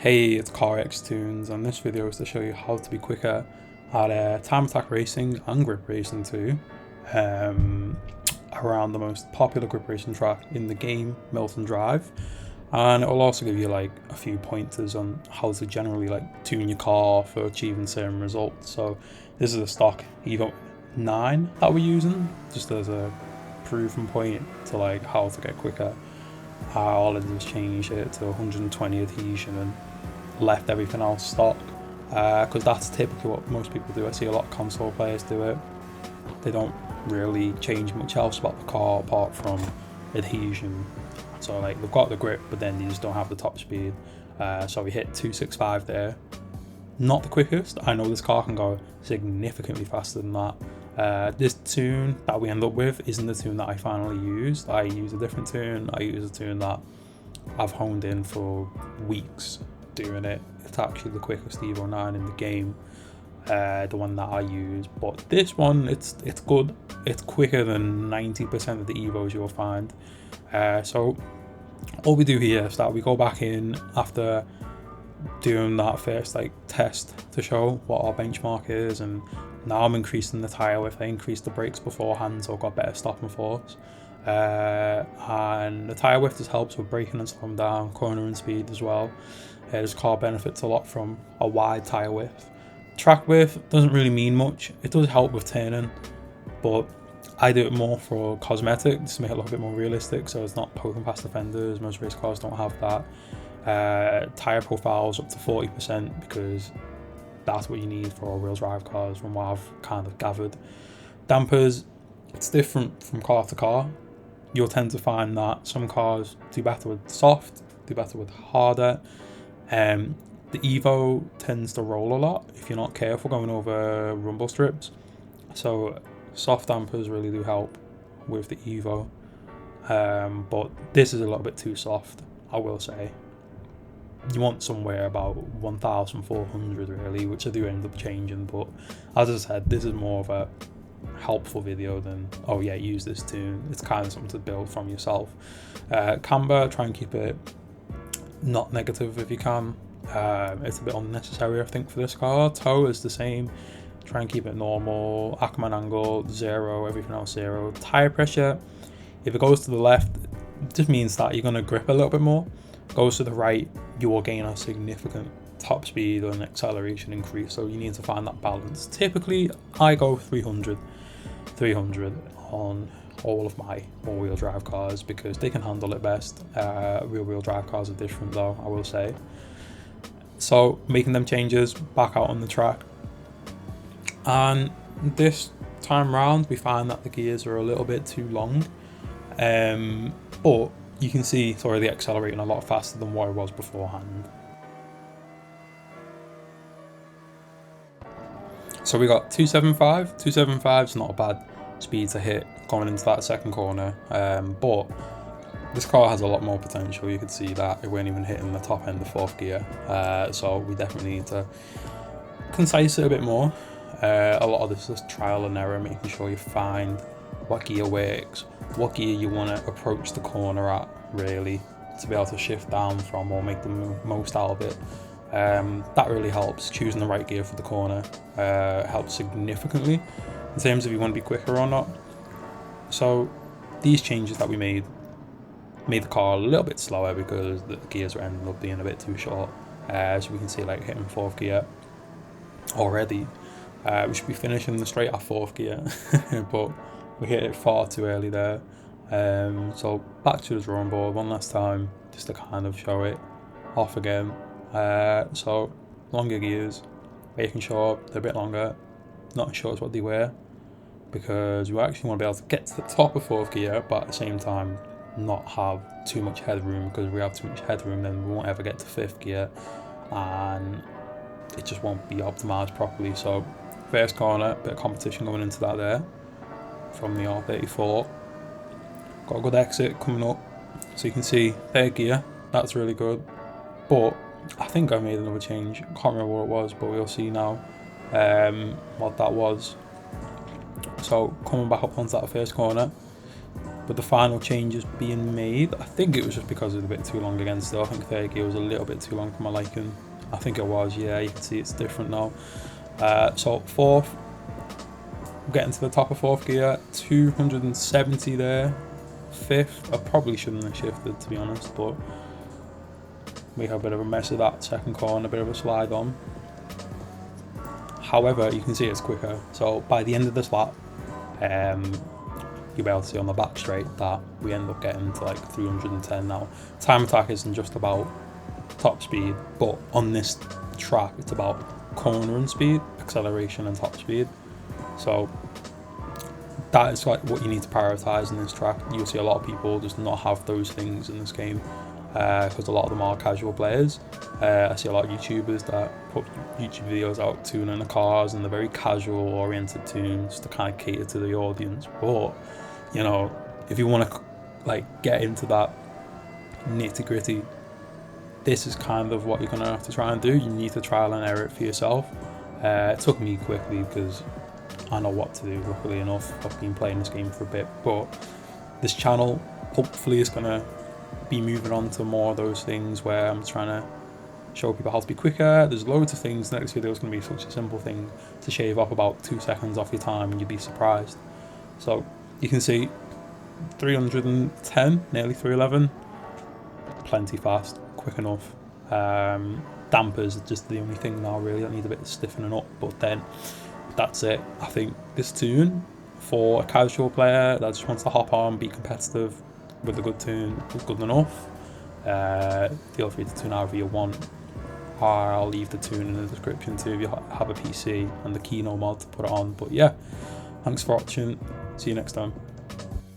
Hey, it's CarXDrift, and this video is to show you how to be quicker at time attack racing and grip racing too, around the most popular grip racing track in the game, Milton Drive. And it will also give you like a few pointers on how to generally like tune your car for achieving certain results. So this is a stock Evo 9 that we're using, just as a proven point to like how to get quicker. All I did was change it to 120 adhesion and left everything else stock, because that's typically what most people do. I see a lot of console players do it. They don't really change much else about the car apart from adhesion. So like they've got the grip, but then they just don't have the top speed. So we hit 265 there. Not the quickest. I know this car can go significantly faster than that. This tune that we end up with isn't the tune that I finally used. I use a different tune. I use a tune that I've honed in for weeks doing it. It's actually the quickest Evo 9 in the game, the one that I use. But this one, it's good. It's quicker than 90% of the Evos you'll find. So all we do here is that we go back in after doing that first like test to show what our benchmark is, and now I'm increasing the tyre width. I increased the brakes beforehand, so I've got better stopping force. And the tyre width just helps with braking and slowing down, cornering speed as well. This car benefits a lot from a wide tyre width. Track width doesn't really mean much. It does help with turning, but I do it more for cosmetic, just to make it look a bit more realistic, so it's not poking past the fenders. Most race cars don't have that. Tyre profiles up to 40% because that's what you need for all-wheel drive cars from what I've kind of gathered. Dampers, it's different from car to car. You'll tend to find that some cars do better with soft, do better with harder. The Evo tends to roll a lot if you're not careful going over rumble strips. So soft dampers really do help with the Evo. But this is a little bit too soft, I will say. You want somewhere about 1,400 really, which I do end up changing, but as I said, this is more of a helpful video than, oh yeah, use this tune. It's kind of something to build from yourself. Camber, try and keep it not negative if you can. It's a bit unnecessary I think for this car. Toe is the same, try and keep it normal. Ackerman angle 0, everything else 0. Tire pressure, if it goes to the left, it just means that you're going to grip a little bit more. Goes to the right, you will gain a significant top speed and acceleration increase, so you need to find that balance. Typically I go 300 on all of my all-wheel drive cars because they can handle it best. Rear-wheel drive cars are different though, I will say. So making them changes back out on the track, and this time round we find that the gears are a little bit too long, but you can see it's already accelerating a lot faster than what it was beforehand. So we got 275. 275 is not a bad speed to hit going into that second corner, but this car has a lot more potential. You could see that it weren't even hitting the top end of fourth gear, so we definitely need to concise it a bit more. A lot of this is trial and error, making sure you find what gear works, what gear you want to approach the corner at really to be able to shift down from or make the most out of it. That really helps. Choosing the right gear for the corner helps significantly in terms of you want to be quicker or not. So these changes that we made the car a little bit slower because the gears are ending up being a bit too short. So we can see like hitting fourth gear already. We should be finishing the straight at fourth gear, but we hit it far too early there. So back to the drawing board one last time just to kind of show it off again. So longer gears, making sure they're a bit longer, not as short as what they were, because we actually want to be able to get to the top of fourth gear but at the same time not have too much headroom, because if we have too much headroom then we won't ever get to fifth gear and it just won't be optimized properly. So first corner, bit of competition going into that there from the R34. Got a good exit coming up, so you can see third gear, that's really good. But I think I made another change, can't remember what it was, but we'll see now what that was. So coming back up onto that first corner, but the final changes being made, I think it was just because it was a bit too long against it. I think third gear was a little bit too long for my liking. I think it was, yeah, you can see it's different now. So fourth, getting to the top of fourth gear, 270 there. Fifth, I probably shouldn't have shifted, to be honest, but we have a bit of a mess of that second corner, a bit of a slide on. However, you can see it's quicker. So by the end of this lap, you'll be able to see on the back straight that we end up getting to like 310 now. Time attack isn't just about top speed, but on this track it's about cornering speed, acceleration and top speed. So that is like what you need to prioritize in this track. You'll see a lot of people just not have those things in this game, because a lot of them are casual players. I see a lot of YouTubers that put YouTube videos out tuning the cars, and they're very casual oriented tunes to kind of cater to the audience. But you know, if you want to like get into that nitty gritty, this is kind of what you're gonna have to try and do. You need to trial and error it for yourself. It took me quickly because I know what to do, luckily enough. I've been playing this game for a bit, but this channel hopefully is gonna be moving on to more of those things where I'm trying to show people how to be quicker. There's loads of things. Next video is going to be such a simple thing to shave off about 2 seconds off your time, and you'd be surprised. So you can see 310, nearly 311, plenty fast, quick enough. Dampers are just the only thing now really that need a bit of stiffening up, but then that's it. I think this tune for a casual player that just wants to hop on, be competitive with a good tune is good enough. Feel free to tune however you want. I'll leave the tune in the description too if you have a PC and the Kino mod to put it on. But yeah, thanks for watching. See you next time.